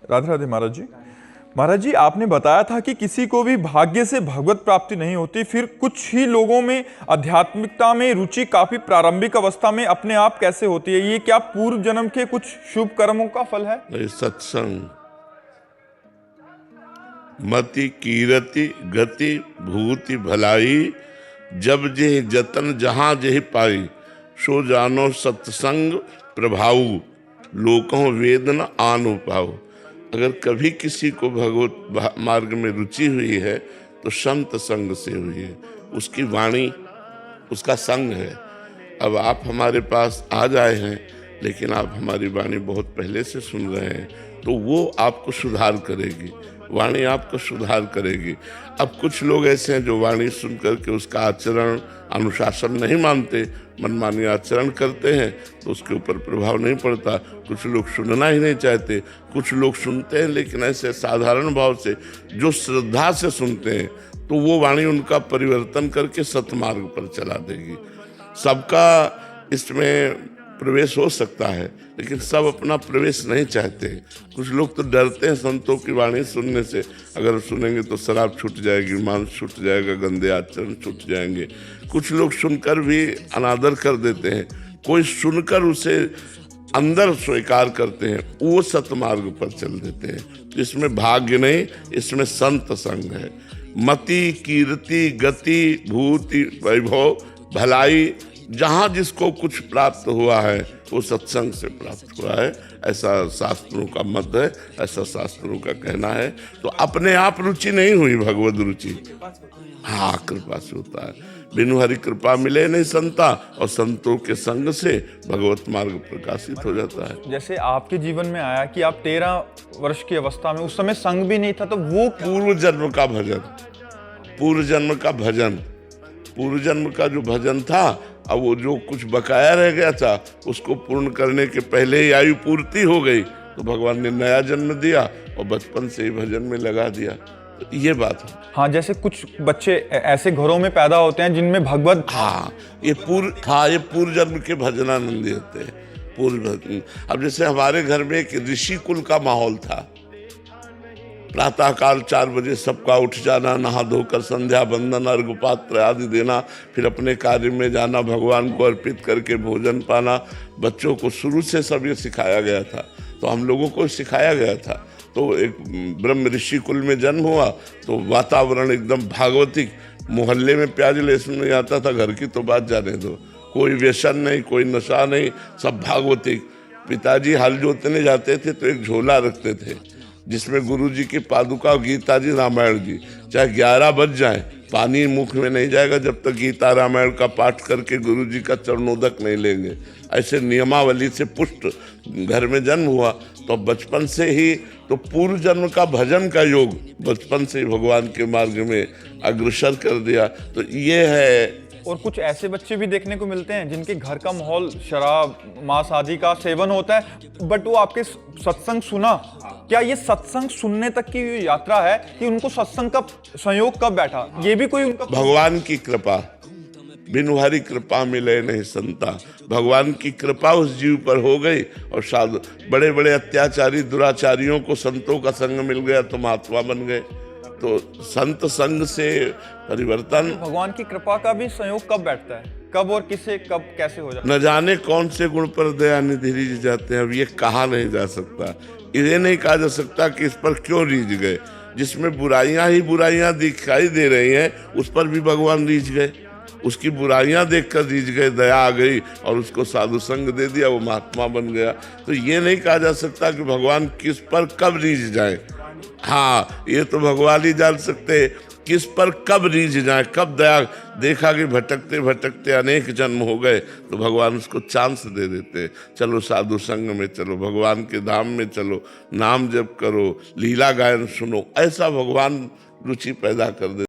राधे राधे महाराज जी। महाराज जी, आपने बताया था कि किसी को भी भाग्य से भगवत प्राप्ति नहीं होती, फिर कुछ ही लोगों में आध्यात्मिकता में रुचि काफी प्रारंभिक अवस्था में अपने आप कैसे होती है? ये क्या पूर्व जन्म के कुछ शुभ कर्मों का फल है? सत्संग, मति कीरति गति भूति भलाई, जब जे जतन जहां जे पाई, सो जानो सत्संग प्रभाऊ, लोकों वेदन आन पाओ। अगर कभी किसी को भगवत मार्ग में रुचि हुई है तो संत संग से हुई है, उसकी वाणी उसका संग है। अब आप हमारे पास आज आए हैं, लेकिन आप हमारी वाणी बहुत पहले से सुन रहे हैं, तो वो आपको सुधार करेगी, वाणी आपको सुधार करेगी। अब कुछ लोग ऐसे हैं जो वाणी सुन करके उसका आचरण अनुशासन नहीं मानते, मनमानी आचरण करते हैं, तो उसके ऊपर प्रभाव नहीं पड़ता। कुछ लोग सुनना ही नहीं चाहते, कुछ लोग सुनते हैं लेकिन ऐसे साधारण भाव से, जो श्रद्धा से सुनते हैं, तो वो वाणी उनका परिवर्तन करके सतमार्ग पर चला देगी। सबका इसमें प्रवेश हो सकता है, लेकिन सब अपना प्रवेश नहीं चाहते। कुछ लोग तो डरते हैं संतों की वाणी सुनने से, अगर सुनेंगे तो शराब छूट जाएगी, मांस छूट जाएगा, गंदे आचरण छूट जाएंगे। कुछ लोग सुनकर भी अनादर कर देते हैं, कोई सुनकर उसे अंदर स्वीकार करते हैं, वो सतमार्ग पर चल देते हैं। इसमें भाग्य नहीं, इसमें संत संग है। मति कीर्ति गति भूति वैभव भलाई, जहाँ जिसको कुछ प्राप्त हुआ है वो सत्संग से प्राप्त हुआ है, ऐसा शास्त्रों का मत है, ऐसा शास्त्रों का कहना है। तो अपने आप रुचि नहीं हुई, भगवत रुचि हाँ कृपा से होता है। बिनु हरि कृपा मिले नहीं संता, और संतों के संग से भगवत मार्ग प्रकाशित हो जाता है। जैसे आपके जीवन में आया कि आप 13 वर्ष की अवस्था में, उस समय संग भी नहीं था, तो वो पूर्व जन्म का भजन, पूर्व जन्म का भजन, पूर्व जन्म का जो भजन था, अब वो जो कुछ बकाया रह गया था उसको पूर्ण करने के पहले ही आयु पूर्ति हो गई, तो भगवान ने नया जन्म दिया और बचपन से ही भजन में लगा दिया। तो ये बात है। हाँ, जैसे कुछ बच्चे ऐसे घरों में पैदा होते हैं जिनमें भगवत ये पूर्व जन्म के भजनानंदी होते हैं, पूर्व भजन। अब जैसे हमारे घर में एक ऋषि कुल का माहौल था, प्रातःकाल 4 बजे सबका उठ जाना, नहा धोकर संध्या बंदन अर्घ पात्र आदि देना, फिर अपने कार्य में जाना, भगवान को अर्पित करके भोजन पाना। बच्चों को शुरू से सब ये सिखाया गया था, तो हम लोगों को सिखाया गया था। तो एक ब्रह्म ऋषि कुल में जन्म हुआ, तो वातावरण एकदम भागवतिक, मोहल्ले में प्याज लहसुन नहीं आता था, घर की तो बात जाने दो, कोई व्यसन नहीं, कोई नशा नहीं, सब भागवतिक। पिताजी हल जोतने जाते थे तो एक झोला रखते थे जिसमें गुरु जी की पादुका, गीता जी, रामायण जी, चाहे 11 बज जाए, पानी मुख में नहीं जाएगा जब तक गीता रामायण का पाठ करके गुरु जी का चरणोदक नहीं लेंगे। ऐसे नियमावली से पुष्ट घर में जन्म हुआ, तो बचपन से ही तो पूर्व जन्म का भजन का योग बचपन से ही भगवान के मार्ग में अग्रसर कर दिया। तो ये है। और कुछ ऐसे बच्चे भी देखने को मिलते हैं जिनके घर का माहौल शराब मांस आदि का सेवन होता है, बट वो आपके सत्संग सुना। क्या ये सत्संग सुनने तक की यात्रा है कि उनको सत्संग का संयोग कब बैठा, ये भी कोई उनका भगवान की कृपा, बिनु हरि कृपा मिले नहीं संता। भगवान की कृपा उस जीव पर हो गई, और साधु बड़े बड़े अत्याचारी दुराचारियों को संतों का संग मिल गया तो महात्मा बन गए। तो संत संग से परिवर्तन। भगवान की कृपा का भी संयोग कब बैठता है, कब और किसे कब कैसे हो जाता है? न जाने कौन से गुण पर दया निधि रीझ जाते हैं, अब ये कहा नहीं जा सकता। ये नहीं कहा जा सकता कि इस पर क्यों रीझ गए। जिसमें बुराइयां ही बुराइयां दिखाई दे रही हैं, उस पर भी भगवान रीझ गए, उसकी बुराइयां देखकर रीझ गए, दया आ गई और उसको साधु संग दे दिया, वो महात्मा बन गया। तो ये नहीं कहा जा सकता कि भगवान किस पर कब रीझ जाए। हाँ, ये तो भगवान ही जान सकते किस पर कब रीझ जाए, कब दया। देखा कि भटकते भटकते अनेक जन्म हो गए, तो भगवान उसको चांस दे देते, चलो साधु संग में चलो, भगवान के धाम में चलो, नाम जप करो, लीला गायन सुनो, ऐसा भगवान रुचि पैदा कर देते।